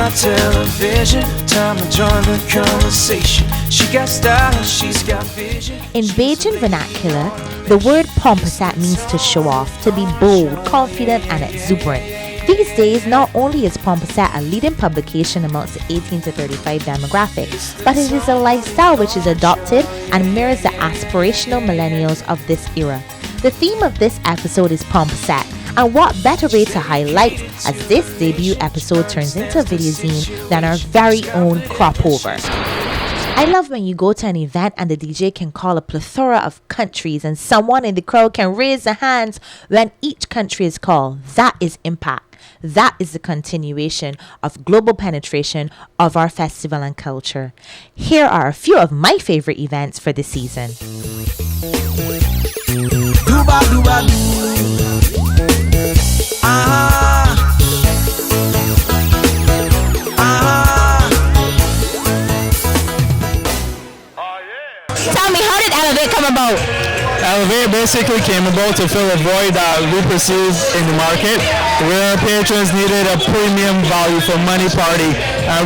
my television. Time to join the conversation. She got style, she's got vision. In Bajan vernacular, the word Pompasette means to show off, to be bold, confident, and exuberant. These days, not only is Pompasette a leading publication amongst the 18 to 35 demographic, but it is a lifestyle which is adopted and mirrors the aspirational millennials of this era. The theme of this episode is Pompasette, and what better way to highlight as this debut episode turns into a video zine than our very own crop over. I love when you go to an event and the DJ can call a plethora of countries and someone in the crowd can raise their hands when each country is called. That is impact. That is the continuation of global penetration of our festival and culture. Here are a few of my favorite events for the season. Duba, duba, Tell me, how did Elevate come about? Elevate basically came about to fill a void that we perceived in the market, where our patrons needed a premium value for money party.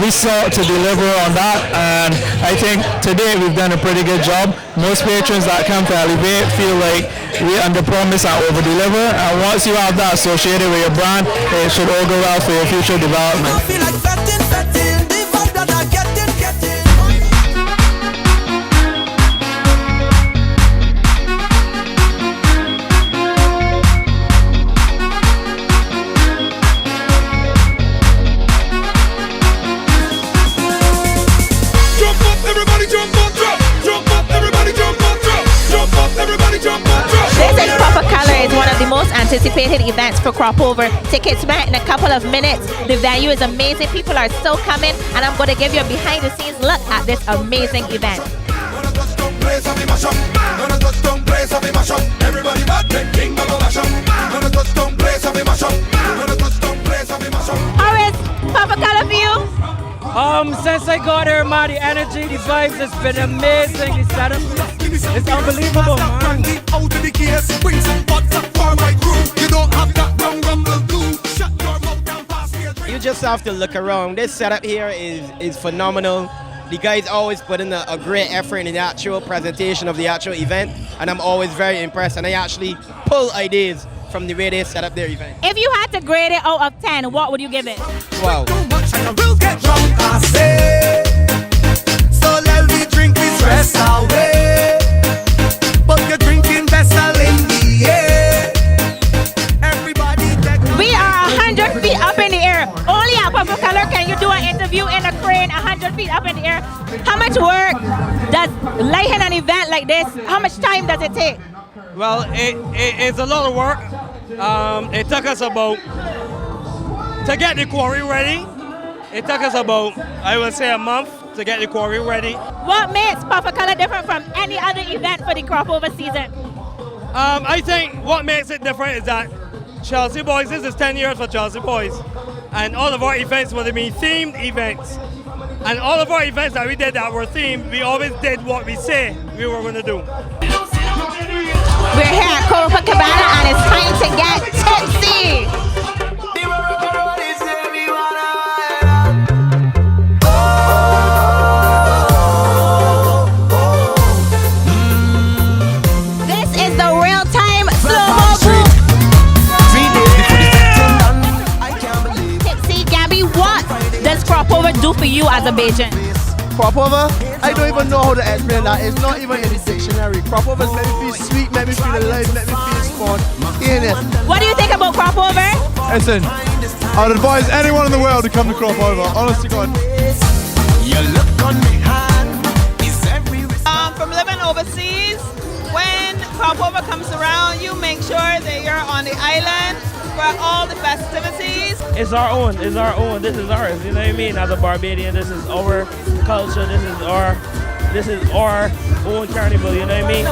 We sought to deliver on that, and I think today we've done a pretty good job. Most patrons that come to Elevate feel like we under-promise and over-deliver, and once you have that associated with your brand, it should all go well for your future development. Most anticipated events for Cropover. Tickets went in a couple of minutes. The venue is amazing. People are still coming, and I'm going to give you a behind the scenes look at this amazing event. How is Papa Color for you? Since I got here, man, the energy, the vibes has been amazing. The setup, it's unbelievable, man. You just have to look around. This setup here is phenomenal. The guys always put in a great effort in the actual presentation of the actual event, and I'm always very impressed, and I actually pull ideas from the way they set up their event. If you had to grade it out of 10, what would you give it? Wow. So let me drink this stress away. But you're drinking vessel in the air. Everybody we are 100 feet up in the air. Only at Purple Color can you do an interview in a crane 100 feet up in the air. How much work does lighting an event like this, how much time does it take? Well, it's a lot of work. It took us about, to get the quarry ready, it took us about, I would say, a month to get the quarry ready. What makes Papa Color different from any other event for the Cropover season? I think what makes it different is that Chelsea Boys, this is 10 years for Chelsea Boys, and all of our events would have been themed events. And all of our events that we did that were themed, we always did what we say we were going to do. We're here at Copacabana and it's time to get tipsy. This is the real-time slow-mo boom. Tipsy, Gabby, what does Cropover do for you as a Bajan? Cropover, I don't even know how to explain that. It's not even in the dictionary. Cropover make me feel sweet, make me feel alive, make me feel fun. In it. What do you think about Cropover? Listen, I'd advise anyone in the world to come to Cropover. Honest to God. From living overseas, when Cropover comes around, you make sure that you're on the island for all the festivities. It's our own, this is ours, you know what I mean? As a Barbadian, this is our culture, this is our own carnival, you know what I mean?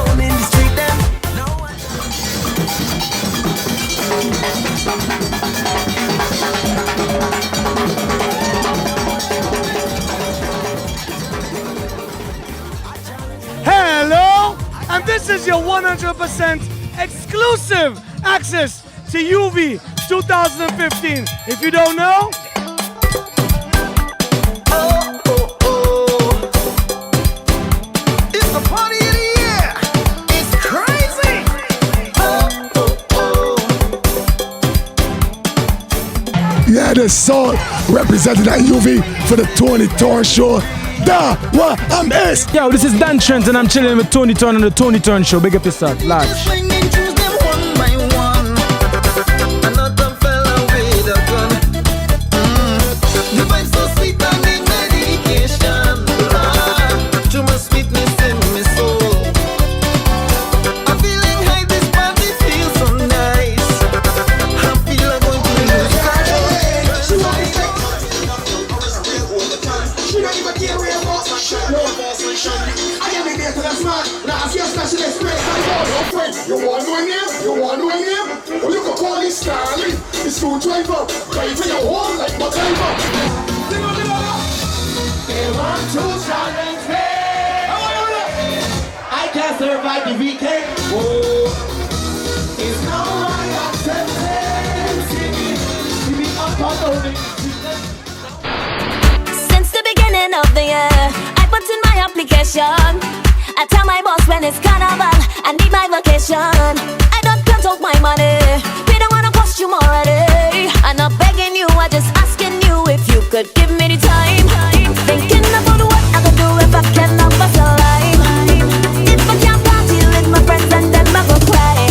Hello, and this is your 100% exclusive access to UV 2015. If you don't know, Soul, representing at UV for the Toni Thorne Show. Da, what, I'm S. Yo, this is Dan Trent and I'm chilling with Toni Thorne on the Toni Thorne Show. Big up yourself, large. You want to name? You want to name? Well, you can call me Stanley. The screwdriver. Try for your hole like MacGyver. They want to challenge me. I can't survive the weekend. Oh, it's no one accepting. To be up on the Since the beginning of the year, I put in my application. I tell my boss when it's carnival, I need my vacation. I don't cut off my money, we don't wanna cost you more a day. I'm not begging you, I'm just asking you if you could give me the time. Thinking about what I could do if I can have us alive. If I can't party with my friends and then I go cry.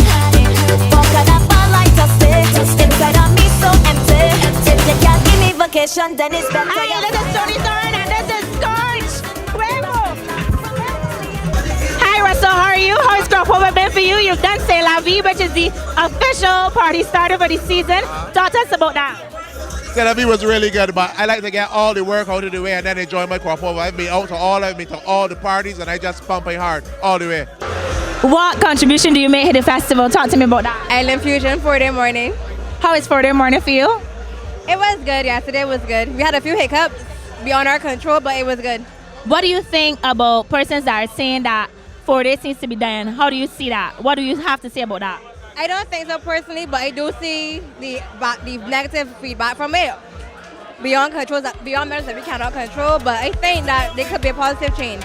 Fuck it up, I like to stay inside of me so empty. If they can't give me vacation, then it's better. Hi, this is Toni Thorne and this is Scorch. Hi Russell, how are you? How has Crossover been for you? You've done C'est La Vie, which is the official party starter for the season. Talk to us about that. C'est La Vie was really good, but I like to get all the work out of the way and then enjoy my crossover. I've been out to all the parties and I just pumping hard all the way. What contribution do you make to the festival? Talk to me about that. Island Fusion 4-day morning. How is 4-day morning for you? It was good, yesterday was good. We had a few hiccups beyond our control, but it was good. What do you think about persons that are saying that 4 days seems to be dying? How do you see that? What do you have to say about that? I don't think so personally, but I do see the negative feedback from it. Beyond controls, beyond matters that we cannot control, but I think that there could be a positive change.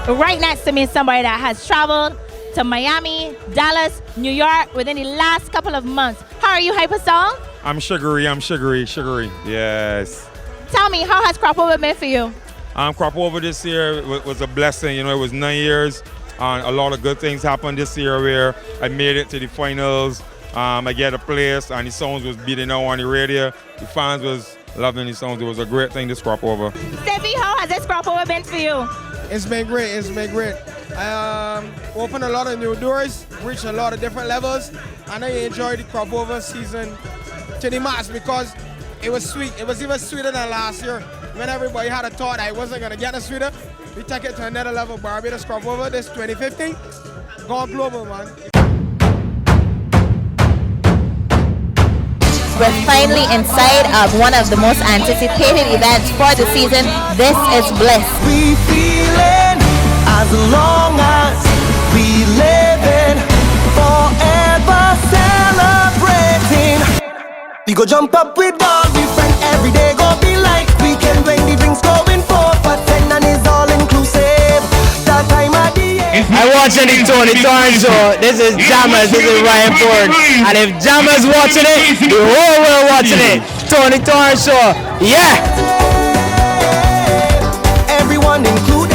Right next to me is somebody that has traveled to Miami, Dallas, New York within the last couple of months. How are you, Hypersong? I'm sugary, yes. Tell me, how has Crossover been for you? Crossover this year was a blessing. You know, it was 9 years. A lot of good things happened this year where I made it to the finals. I get a place and the songs was beating out on the radio. The fans was loving the songs. It was a great thing, this Crossover. Steffi, how has this Crossover been for you? It's been great, I opened a lot of new doors, reached a lot of different levels, and I enjoyed the crossover season to the max because it was sweet. It was even sweeter than last year when everybody had a thought I wasn't going to get it sweeter. We take it to another level. Barbados crossover this 2015, gone global, man. We're finally inside of one of the most anticipated events for the season. This is Bliss. We feeling as long as we living, forever celebrating. We go jump up with dog, we friend every day go be like weekend when the drinks going 4% and it's all inclusive. That time of the year. I watching the Toni Thorne Show. This is Jammers, this is Ryan Ford. And if Jammers watching it, the whole world watching it. Toni Thorne Show, yeah! Everyone included.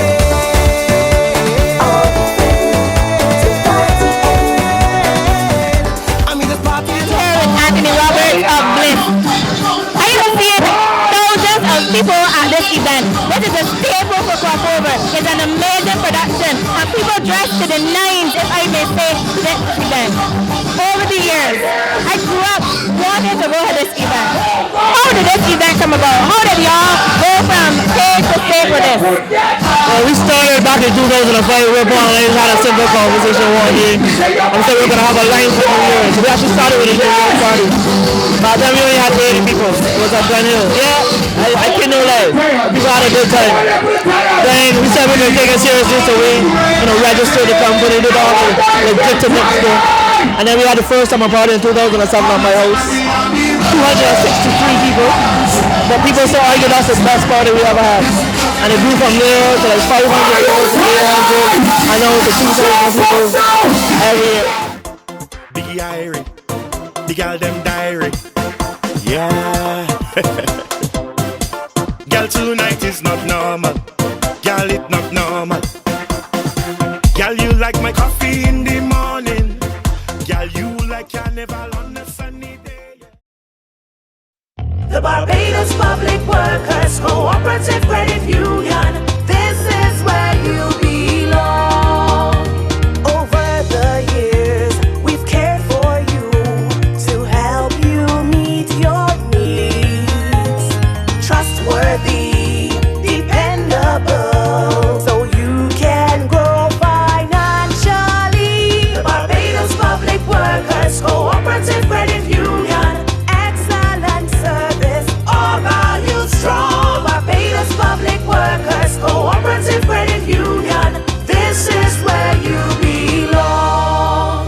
Anthony Roberts of Bliss. I have seen thousands of people at this event. This is a staple for Crossover. It's an amazing production and people dressed to the nines, if I may say, to this event. Over the years, I grew up wanting to go to this event. How did this event come about? How did y'all go from stage to stage with this? Well, we started back in 2005. We were born and had a simple conversation one day. And said we were going to have a line for New Year's. So we actually started with a New Year's party. By then we only had 80 people. It was at Glen Hill. Yeah, I can't no lie. People had a good time. Then we said we were going to take it seriously, so we registered the company, did all the legitimate stuff. And then we had the first summer party in 2007 at my house. 263 people. But people still argue that's the best party we ever had. and it grew from there to like 500 euros, 800, and now it's 2,000 people every year. Biggie Irie, the girl them diary. Yeah. Girl, tonight is not normal. Girl, it not normal. Girl, you like my coffee in the morning. Girl, you like carnival on a sunny day. The Barbados Public Workers Cooperative Credit Union. This is where you belong. Over the years, we've cared for you to help you meet your needs. Trustworthy, dependable, so you can grow financially. The Barbados Public Workers Cooperative Credit Union. Excellent service, all values strong. Barbados Public Workers Cooperative Credit Union. This is where you belong.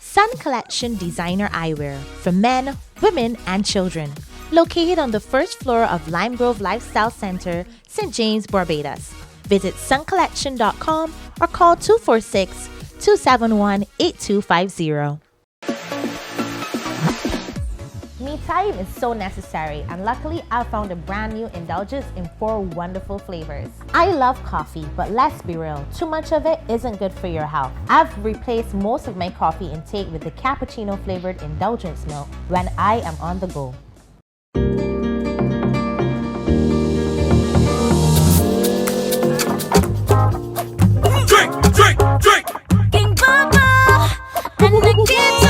Sun Collection Designer Eyewear for men, women, and children. Located on the first floor of Lime Grove Lifestyle Center, St. James, Barbados. Visit suncollection.com or call 246-271-8250. Me time is so necessary, and luckily I found a brand new indulgence in 4 wonderful flavors. I love coffee, but let's be real, too much of it isn't good for your health. I've replaced most of my coffee intake with the cappuccino flavored indulgence milk when I am on the go. Drink, drink, drink. King Baba and Nikita.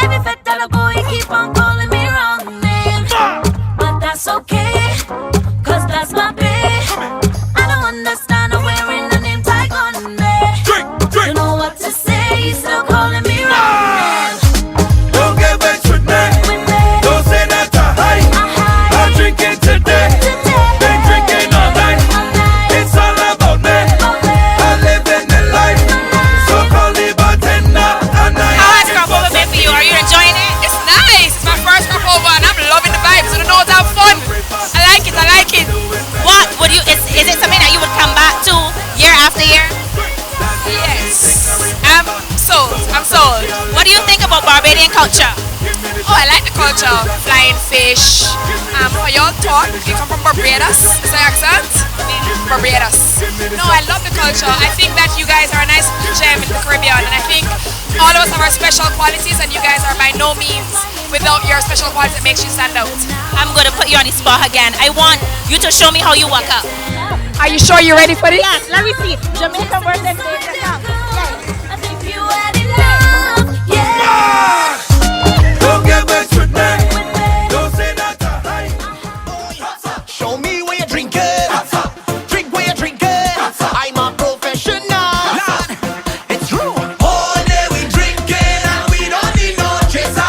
Every fat dollar boy keep on calling me wrong name. But that's okay, cause that's my babe. I don't understand her wearing the name tag on me. Don't know what to say, he's still calling me wrong name. Don't get vexed with me. Don't say that to hide. I'm drinking today. Been drinking all night. It's all about me. I'm living the life. So call the bartender and How has crop over been for you? Are you enjoying it? It's nice. It's my first crop over and I'm loving the vibes. So the notes have fun. I like it. I like it. What would you, is it something that you would come back to year after year? Yes. I'm sold. I'm sold. What do you think about Barbadian culture? Oh, I like the culture. Flying fish. For y'all talk, you come from Barbados. Is that accent? Barbados. No, I love the culture. I think that you guys are a nice gem in the Caribbean, and I think all of us have our special qualities, and you guys are by no means without your special qualities that makes you stand out. I'm going to put you on the spot again. I want you to show me how you walk up. Are you sure you're ready for this? Yes, let me see. Jamaican birthday cake. don't get vexed with me. Don't say that to hide. Show me where you're drinking. Drink where you're drinking. I'm a professional. Lord, it's true. All day we drinking and we don't need no chaser.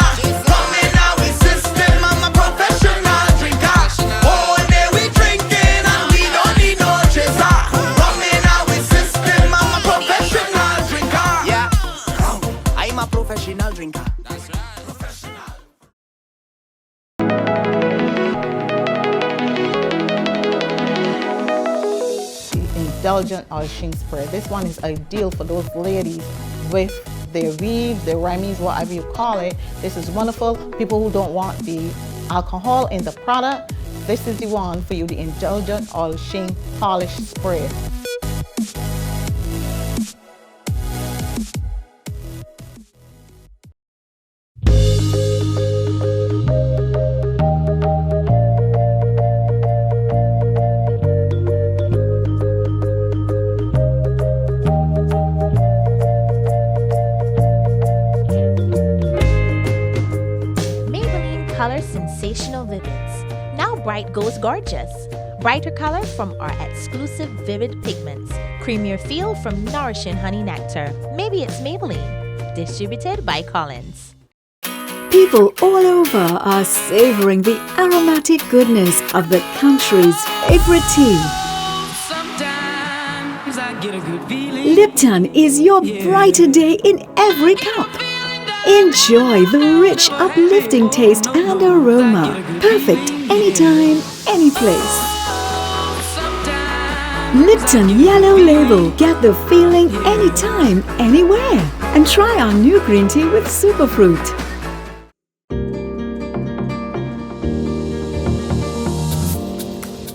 Come in our system, I'm a professional drinker. All day we drinking and we don't need no chaser. Come in our system, I'm a professional drinker. Yeah, I'm a professional drinker. That's right. Indulgent Ocean Spray. This one is ideal for those ladies with their weaves, their remedies, whatever you call it. This is wonderful. People who don't want the alcohol in the product, this is the one for you, the Indulgent Ocean Polish Spray. Color Sensational Vivids. Now bright goes gorgeous. Brighter color from our exclusive Vivid Pigments. Creamier feel from nourishing honey nectar. Maybe it's Maybelline. Distributed by Collins. People all over are savoring the aromatic goodness of the country's favorite tea. Lipton is your brighter day in every cup. Enjoy the rich, uplifting taste and aroma. Perfect anytime, any place. Lipton Yellow Label. Get the feeling anytime, anywhere. And try our new green tea with superfruit.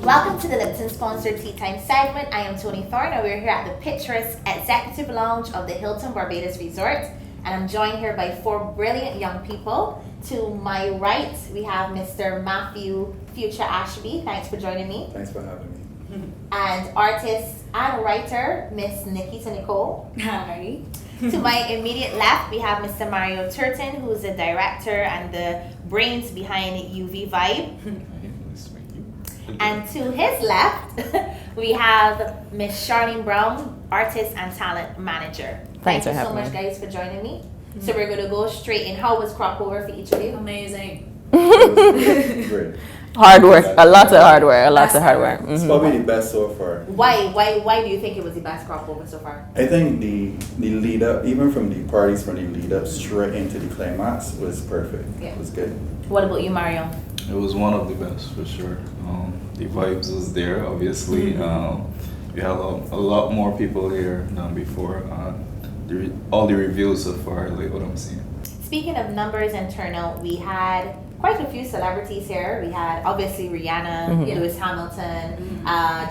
Welcome to the Lipton sponsored Tea Time segment. I am Toni Thorne and we're here at the picturesque Executive Lounge of the Hilton Barbados Resort. And I'm joined here by 4 brilliant young people. To my right, we have Mr. Matthew Future Ashby. Thanks for joining me. Thanks for having me. And artist and writer, Miss Nikita Nicole. Hi. To my immediate left, we have Mr. Mario Turton, who's the director and the brains behind UV Vibe. And to his left, we have Miss Charlene Brown, artist and talent manager. Thank you so much, guys, for joining me. So we're going to go straight in. How was crop over for each of you? Amazing. Great. Hard work, a lot of hard work, a lot of hard work. It's probably the best so far. Why do you think it was the best crop over so far? I think the lead up, even from the parties, from the lead up straight into the climax, was perfect. Yeah. It was good. What about you, Mario? It was one of the best for sure. The vibes was there, obviously. We had a lot more people here than before. All the reviews so far, like what I'm seeing. Speaking of numbers and turnout, we had quite a few celebrities here. We had obviously Rihanna, Lewis Hamilton,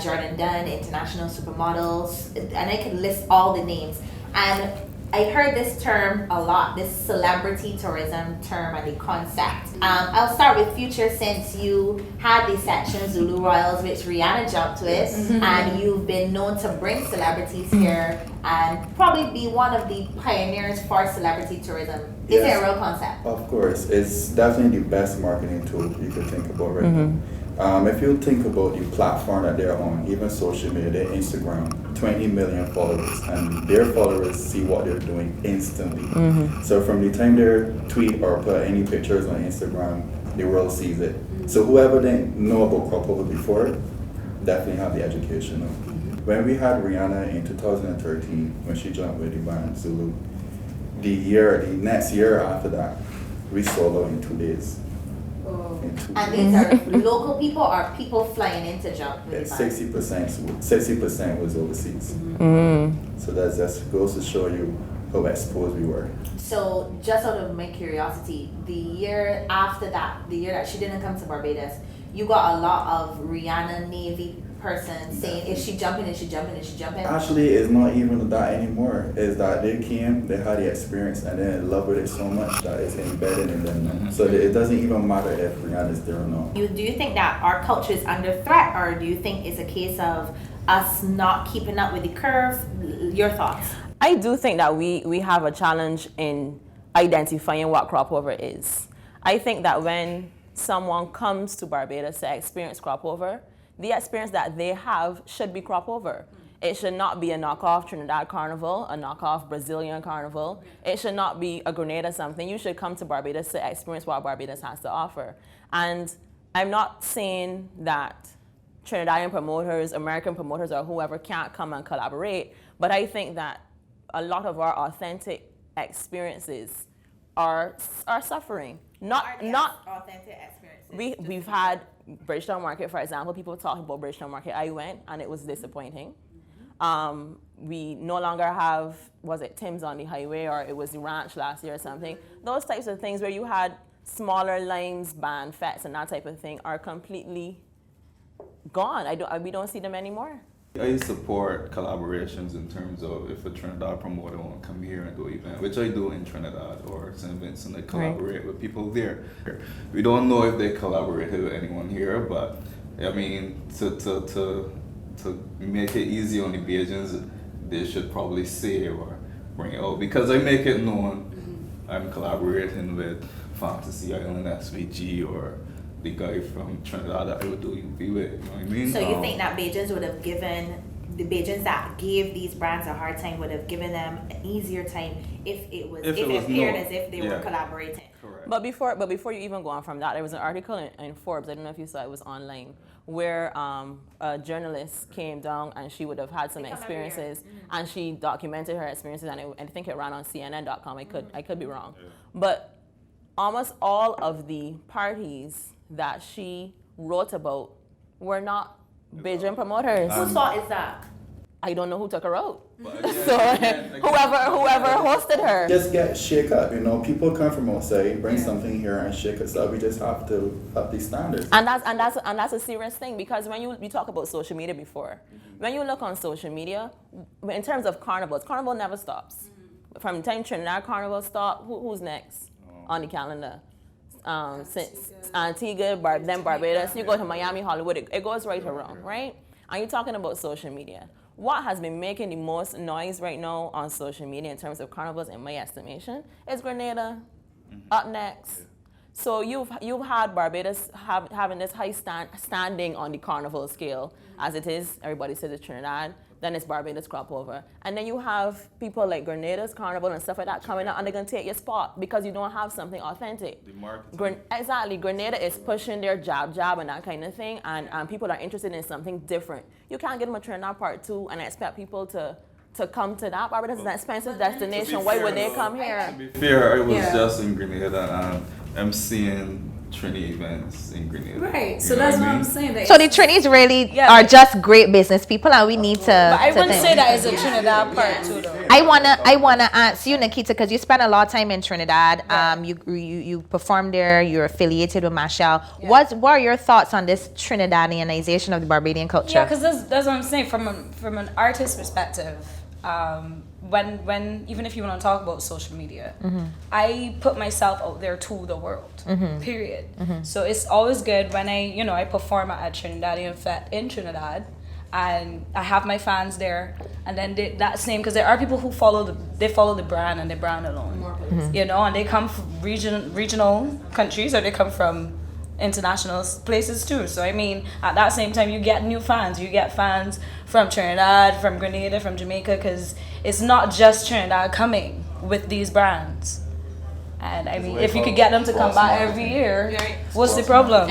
Jordan Dunn, international supermodels, and I could list all the names. And I heard this term a lot, this celebrity tourism term and the concept. I'll start with Future, since you had the section Zulu Royals, which Rihanna jumped with, and you've been known to bring celebrities here and probably be one of the pioneers for celebrity tourism. Is it a real concept? Of course, it's definitely the best marketing tool you could think about right now. If you think about the platform that they're on, even social media, their Instagram, 20 million followers, and their followers see what they're doing instantly. So from the time they tweet or put any pictures on Instagram, the world sees it. So whoever didn't know about crop over before, definitely have the education. When we had Rihanna in 2013, when she jumped with the band Zulu, the next year after that, we sold out in 2 days. And these are local people or people flying in to jump with the band? 60% was overseas. So that just goes to show you how exposed we were. So just out of my curiosity, the year after that, the year that she didn't come to Barbados, you got a lot of Rihanna Navy person saying, is she jumping, is she jumping, is she jumping? Actually, it's not even that anymore. It's that they came, they had the experience, and then in love with it so much that it's embedded in them now. So it doesn't even matter if Rihanna's there or not. Do you think that our culture is under threat, or do you think it's a case of us not keeping up with the curve? Your thoughts? I do think that we have a challenge in identifying what crop over is. I think that when someone comes to Barbados to experience crop over, the experience that they have should be crop over. It should not be a knockoff Trinidad Carnival, a knockoff Brazilian Carnival. It should not be a Grenada something. You should come to Barbados to experience what Barbados has to offer. And I'm not saying that Trinidadian promoters, American promoters, or whoever can't come and collaborate, but I think that a lot of our authentic experiences are suffering. Not authentic experiences. We've had Bridgetown Market, for example. People talk about Bridgetown Market. I went and it was disappointing. We no longer have, was it Tim's on the highway, or it was the ranch last year or something. Those types of things where you had smaller limes, band, fets, and that type of thing are completely gone. We don't see them anymore. I support collaborations in terms of if a Trinidad promoter want to come here and do an event, which I do in Trinidad or St. Vincent, I collaborate with people there. We don't know if they collaborated with anyone here, but I mean, to make it easy on the Bajans, they should probably say or bring it out, because I make it known I'm collaborating with Fantasy Island SVG or the guy from Trinidad that I would do UV with, you know what I mean? So you think that Bajans would have given, the Bajans that gave these brands a hard time would have given them an easier time if it appeared as if they were collaborating? Correct. But before you even go on from that, there was an article in Forbes, I don't know if you saw it, was online, where a journalist came down and she would have had some experiences and she documented her experiences, and I think it ran on CNN.com. I could be wrong. But almost all of the parties that she wrote about were not Bajan promoters. Whose fault is that? I don't know who took her out. So whoever hosted her. Just shake up, people come from outside, bring something here and shake us up. We just have to up these standards. And that's a serious thing, because when you talk about social media before, when you look on social media, in terms of carnivals, carnival never stops. From the time Trinidad Carnival stopped, who's next on the calendar? Since Antigua, then Barbados, you go to Miami, Hollywood, it goes right around, right? And you're talking about social media. What has been making the most noise right now on social media in terms of carnivals, in my estimation, is Grenada, up next. So you've had Barbados having this high standing on the carnival scale, as it is. Everybody says it's Trinidad, then it's Barbados crop over. And then you have people like Grenada's carnival and stuff like that coming out, and they're going to take your spot because you don't have something authentic. The marketing. Exactly. Grenada is pushing their jab and that kind of thing, and people are interested in something different. You can't get them a Trinidad Part 2 and expect people to come to that. Barbados is an expensive destination. Why would they come here? To be fair, I was just in Grenada and I'm seeing Trini events in Grenada. Right, so that's what I'm saying. So the Trinis really are just great business people, and we need to. But I wouldn't say that is a Trinidad part too, though. I wanna ask you, Nikita, because you spent a lot of time in Trinidad. You performed there. You're affiliated with Machel. What are your thoughts on this Trinidadianization of the Barbadian culture? Yeah, because that's what I'm saying from an artist perspective. When even if you want to talk about social media, I put myself out there to the world. Period. So it's always good when I perform at a Trinidadian fete in Trinidad, and I have my fans there, and then that same, because there are people who follow the brand and the brand alone, and they come from regional countries, or they come from international places too. So I mean, at that same time, you get new fans. You get fans from Trinidad, from Grenada, from Jamaica, because it's not just Trinidad coming with these brands. And I mean, if you could get them to come back every year, what's the problem?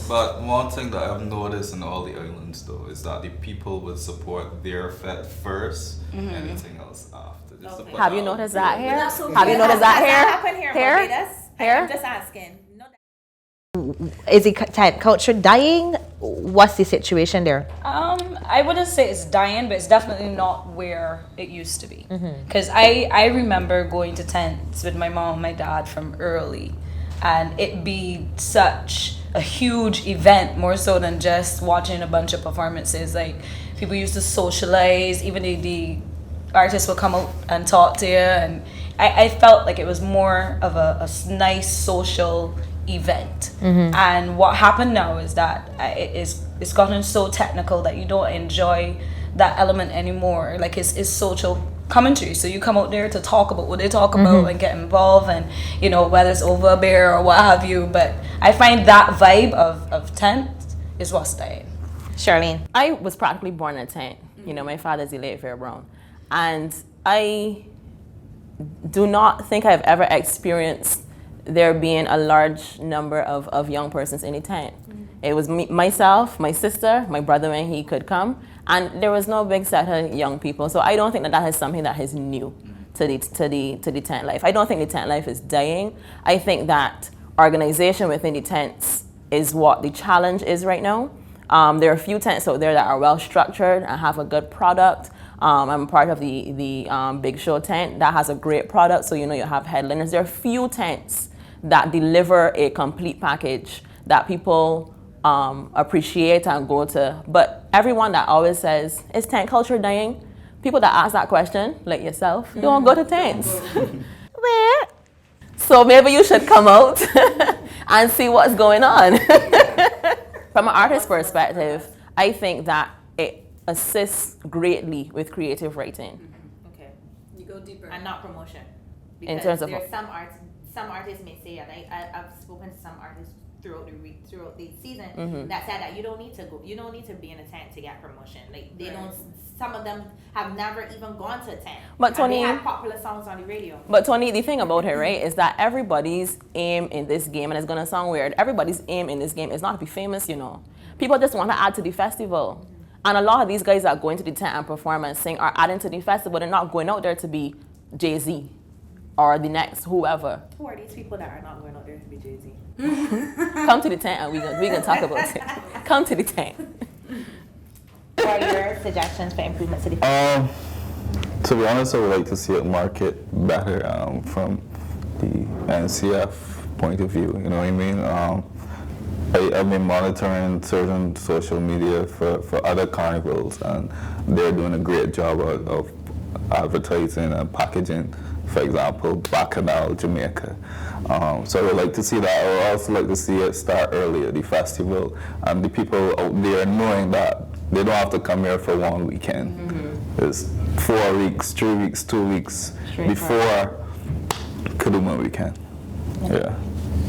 But one thing that I've noticed in all the islands though is that the people would support their fete first, anything else after. Just to Have you noticed that here? Have you noticed that here? happen here in Barbados? I'm just asking. Is the tent culture dying? What's the situation there? I wouldn't say it's dying, but it's definitely not where it used to be. Because I remember going to tents with my mom and my dad from early, and it be such a huge event, more so than just watching a bunch of performances. Like, people used to socialize, even the artists would come out and talk to you, and I felt like it was more of a nice social event. And what happened now is that it's gotten so technical that you don't enjoy that element anymore. Like, it's social commentary, so you come out there to talk about what they talk about and get involved, and whether it's over a beer or what have you. But I find that vibe of tent is what's dying. Charlene, I was practically born in a tent. My father's Elliot Fair Brown, and I do not think I've ever experienced there being a large number of young persons in the tent. It was me, myself, my sister, my brother when he could come, and there was no big set of young people. So I don't think that is something that is new to the tent life. I don't think the tent life is dying. I think that organization within the tents is what the challenge is right now. There are a few tents out there that are well structured and have a good product. I'm part of the Big Show tent that has a great product, so you have headliners. There are few tents that deliver a complete package that people appreciate and go to. But everyone that always says, is tent culture dying? People that ask that question, like yourself, don't go to tents. Where? So maybe you should come out and see what's going on. From an artist perspective, I think that it assists greatly with creative writing. Okay, you go deeper and not promotion. In terms of there's some artists may say, and I've spoken to some artists throughout the season that said that you don't need to be in a tent to get promotion. Like they don't. Some of them have never even gone to a tent. But Toni, they have popular songs on the radio. But Toni, the thing about it, right, is that everybody's aim in this game, and it's gonna sound weird, everybody's aim in this game is not to be famous, you know. People just want to add to the festival. And a lot of these guys that are going to the tent and perform and sing are adding to the festival. They're not going out there to be Jay-Z or the next whoever. Who are these people that are not going out there to be Jay-Z? Come to the tent and we can talk about it. Come to the tent. What are your suggestions for improvements to the festival? To be honest, I would like to see it market better from the NCF point of view. You know what I mean? I've been monitoring certain social media for other carnivals, and they're doing a great job of advertising and packaging. For example, Bacchanal, Jamaica. So I would like to see that. I would also like to see it start early at the festival, and the people out there knowing that they don't have to come here for one weekend. It's 4 weeks, 3 weeks, 2 weeks before Kaduma weekend. Yeah.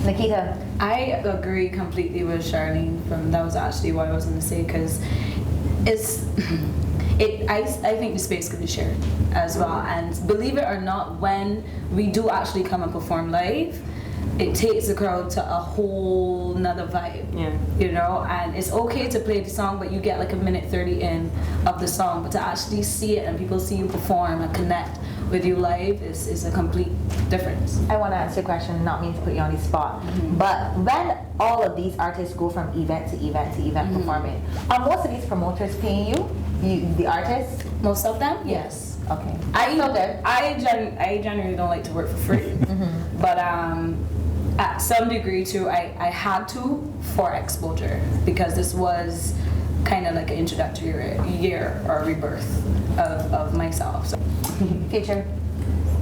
Nikita? I agree completely with Charlene. That was actually what I was going to say, because I think the space could be shared as well. And believe it or not, when we do actually come and perform live, it takes the crowd to a whole nother vibe. You know, and it's okay to play the song, but you get like a minute 30 in of the song. But to actually see it and people see you perform and connect with you live is a complete difference. I want to answer your question, not mean to put you on the spot, but when all of these artists go from event to event to event performing, are most of these promoters paying you, the artists? Most of them, yes. Okay. I generally don't like to work for free, but at some degree too, I had to for exposure, because this was kind of like an introductory year or rebirth of myself. So. Future,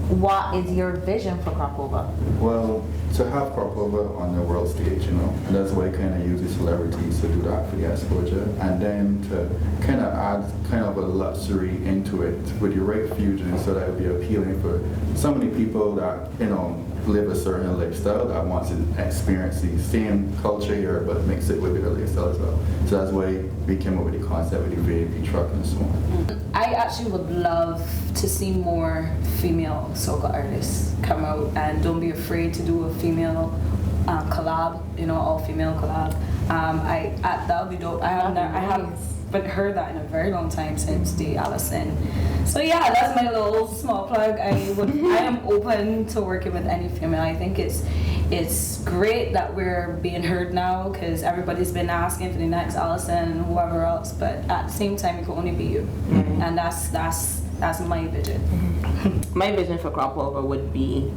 what is your vision for Crop Over? Well, to have Crop Over on the world stage, you know, that's why I kind of use the celebrities to do that for the exposure, and then to kind of add kind of a luxury into it with the right fusion, so that it would be appealing for so many people that, you know, live a certain lifestyle that wants to experience the same culture here, but mix it with their lifestyle as well. So that's why we came up with the concept with the VIP truck and so on. I actually would love to see more female soca artists come out, and don't be afraid to do a female collab, you know, all female collab. That would be dope. I haven't heard that in a very long time, since the Allison. So yeah, that's my little small plug. I am open to working with any female. I think it's great that we're being heard now, because everybody's been asking for the next Allison and whoever else, but at the same time, it can only be you. And that's my vision. My vision for Crop Over would be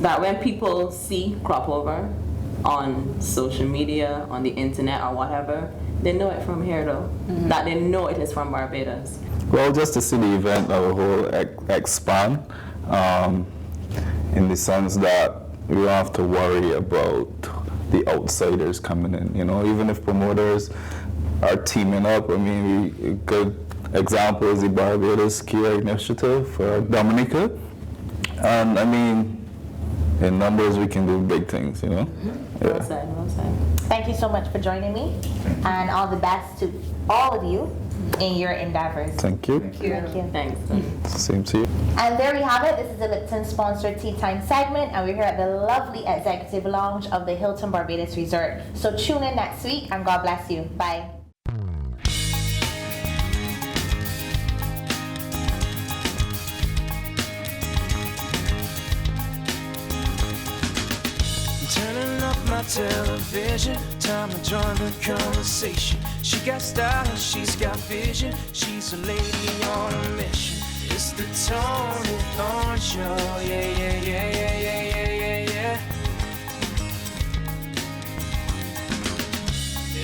that when people see Crop Over on social media, on the internet or whatever, they know it from here though. That they know it is from Barbados. Well, just to see the event as a whole expand, in the sense that we don't have to worry about the outsiders coming in. You know, even if promoters are teaming up, I mean, a good example is the Barbados Kia Initiative for Dominica. And I mean, in numbers, we can do big things, you know? Well said, well said. Thank you so much for joining me, and all the best to all of you in your endeavors. Thank you. Thank you. Thanks. Same to you. And there we have it. This is the Lipton sponsored Tea Time segment, and we're here at the lovely executive lounge of the Hilton Barbados Resort. So tune in next week, and God bless you. Bye. Turning up my television, time to join the conversation. She got style, she's got vision, she's a lady on a mission. It's the Toni Thorne Show, yeah, yeah, yeah, yeah, yeah, yeah, yeah, yeah.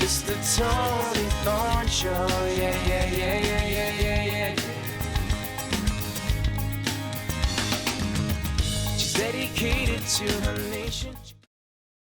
It's the Toni Thorne Show, yeah, yeah, yeah, yeah, yeah, yeah, yeah, yeah. She's dedicated to her nation.